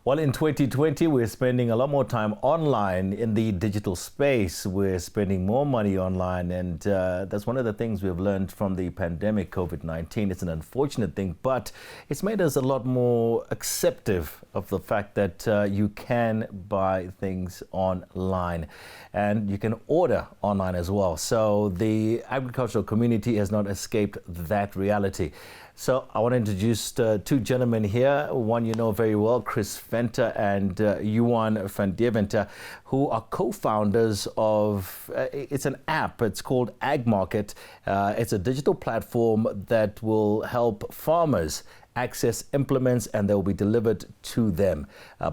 Well, in 2020, we're spending a lot more time online in the digital space. We're spending more money online, and that's one of the things we've learned from the pandemic, COVID-19. It's an unfortunate thing, but it's made us a lot more acceptive of the fact that you can buy things online and you can order online as well. So the agricultural community has not escaped that reality. So I want to introduce two gentlemen here. One you know very well, Chris Venter and Johan van Deventer, who are co-founders of, it's an app, it's called AgMarket. It's a digital platform that will help farmers access implements, and they will be delivered to them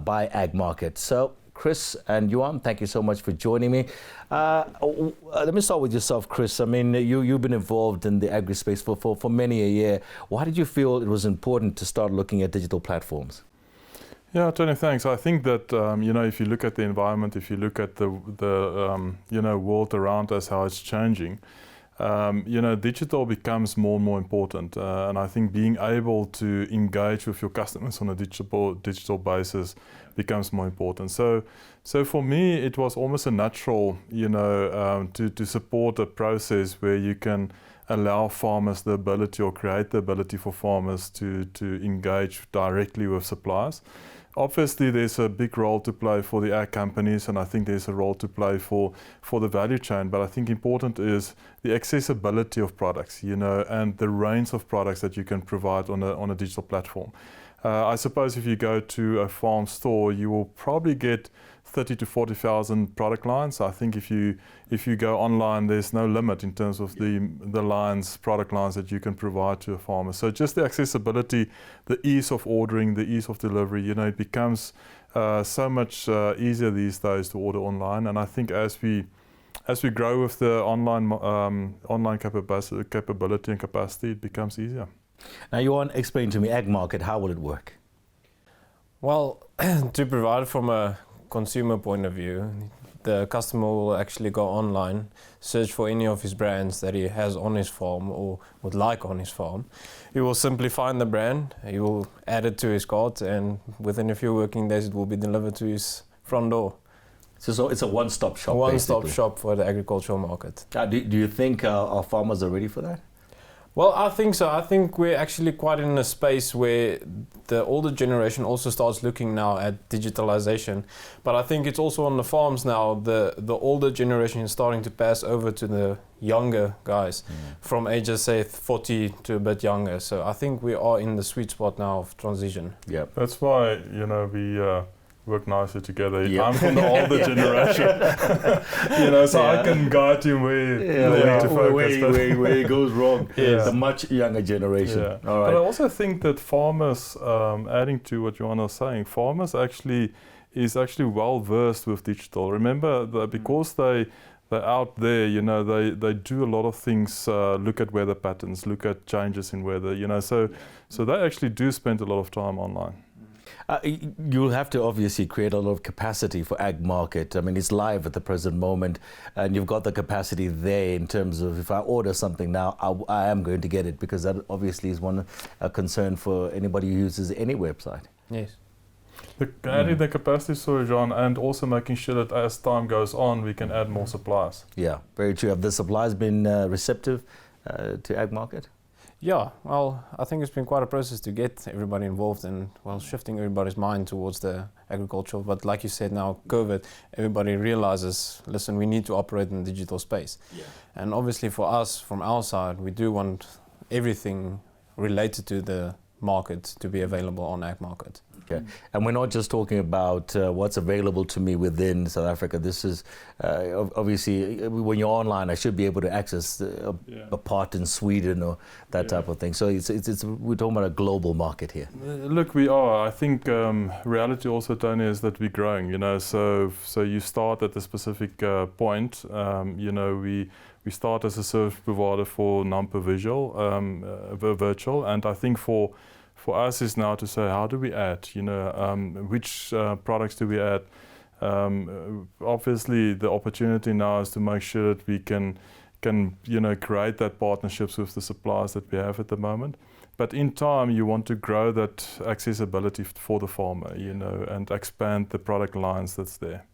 by AgMarket. So Chris and Johan, thank you so much for joining me. Let me start with yourself, Chris. I mean, you've been involved in the agri-space for many a year. Why did you feel it was important to start looking at digital platforms? Yeah, Tony, thanks. I think that, if you look at the environment, if you look at the world around us, how it's changing, digital becomes more and more important. And I think being able to engage with your customers on a digital basis becomes more important. So for me, it was almost a natural, to support a process where you can allow farmers the ability or create the ability for farmers to engage directly with suppliers. Obviously, there's a big role to play for the ag companies, and I think there's a role to play for the value chain. But I think important is the accessibility of products, and the range of products that you can provide on a digital platform. I suppose if you go to a farm store, you will probably get 30 to 40,000 product lines. I think if you go online, there's no limit in terms of the product lines that you can provide to a farmer. So just the accessibility, the ease of ordering, the ease of delivery, it becomes so much easier these days to order online. And I think as we grow with the online capability and capacity, it becomes easier. Now, you want to explain to me AgMarket, how will it work? Well, to provide from a consumer point of view, the customer will actually go online, search for any of his brands that he has on his farm or would like on his farm. He will simply find the brand, he will add it to his cart, and within a few working days it will be delivered to his front door. So it's a one-stop shop, One-stop shop for the agricultural market. Do you think our farmers are ready for that? Well, I think so. I think we're actually quite in a space where the older generation also starts looking now at digitalization. But I think it's also on the farms now, the older generation is starting to pass over to the younger guys from ages, say, 40 to a bit younger. So I think we are in the sweet spot now of transition. Yeah. That's why, we work nicely together. Yep. I'm from the older generation, I can guide him where to focus. Where it goes wrong. The much younger generation. Yeah. All right. But I also think that farmers, adding to what Johan was saying, farmers is actually well versed with digital. Remember that because they're out there, they do a lot of things, look at weather patterns, look at changes in weather, so they actually do spend a lot of time online. You'll have to obviously create a lot of capacity for AgMarket. I mean, it's live at the present moment, and you've got the capacity there in terms of if I order something now, I am going to get it, because that obviously is a concern for anybody who uses any website. Yes. Adding the capacity, sorry, John, and also making sure that as time goes on, we can add more suppliers. Yeah, very true. Have the suppliers been receptive to AgMarket? Yeah, well, I think it's been quite a process to get everybody involved and, shifting everybody's mind towards the agricultural. But like you said now, COVID, everybody realizes, listen, we need to operate in the digital space. Yeah. And obviously for us, from our side, we do want everything related to the market to be available on AgMarket. Okay. And we're not just talking about what's available to me within South Africa. This is obviously, when you're online, I should be able to access a part in Sweden or that type of thing. So we're talking about a global market here. Look, we are. I think reality also, Tony, is that we're growing. So you start at a specific point. We start as a service provider for NAMPO virtual, and I think for us is now to say, how do we add? Which products do we add? Obviously, the opportunity now is to make sure that we can can create that partnerships with the suppliers that we have at the moment. But in time, you want to grow that accessibility for the farmer, and expand the product lines that's there.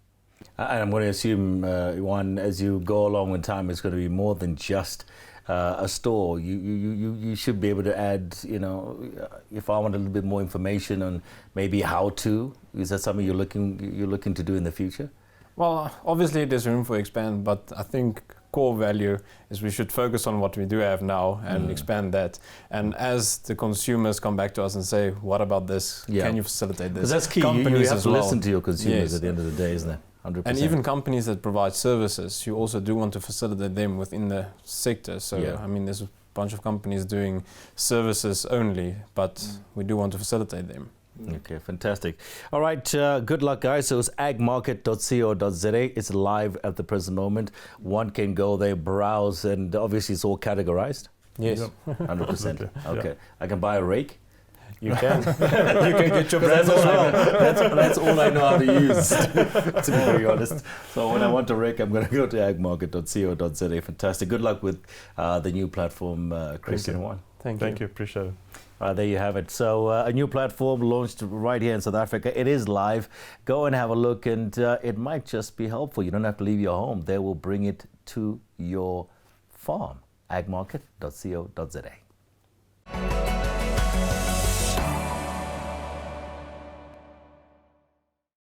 And I'm going to assume, Juan, as you go along with time, it's going to be more than just a store. You should be able to add, if I want a little bit more information on maybe how to. Is that something you're looking to do in the future? Well, obviously there's room for expand, but I think core value is we should focus on what we do have now and expand that. And as the consumers come back to us and say, what about this? Can you facilitate this? Because that's key. You have to listen to your consumers at the end of the day, isn't it? 100%. And even companies that provide services, you also do want to facilitate them within the sector. So, I mean, there's a bunch of companies doing services only, but we do want to facilitate them. Okay, fantastic. All right, good luck, guys. So it's agmarket.co.za. It's live at the present moment. One can go there, browse, and obviously it's all categorized. Yes. 100%. Okay. I can buy a rake. You can. You can get your brands as well. That's all I know how to use, to be very honest. So when I want a rake, I'm going to go to agmarket.co.za. Fantastic. Good luck with the new platform, Chris and Juan. Thank you. Appreciate it. There you have it. So a new platform launched right here in South Africa. It is live. Go and have a look, and it might just be helpful. You don't have to leave your home. They will bring it to your farm. agmarket.co.za.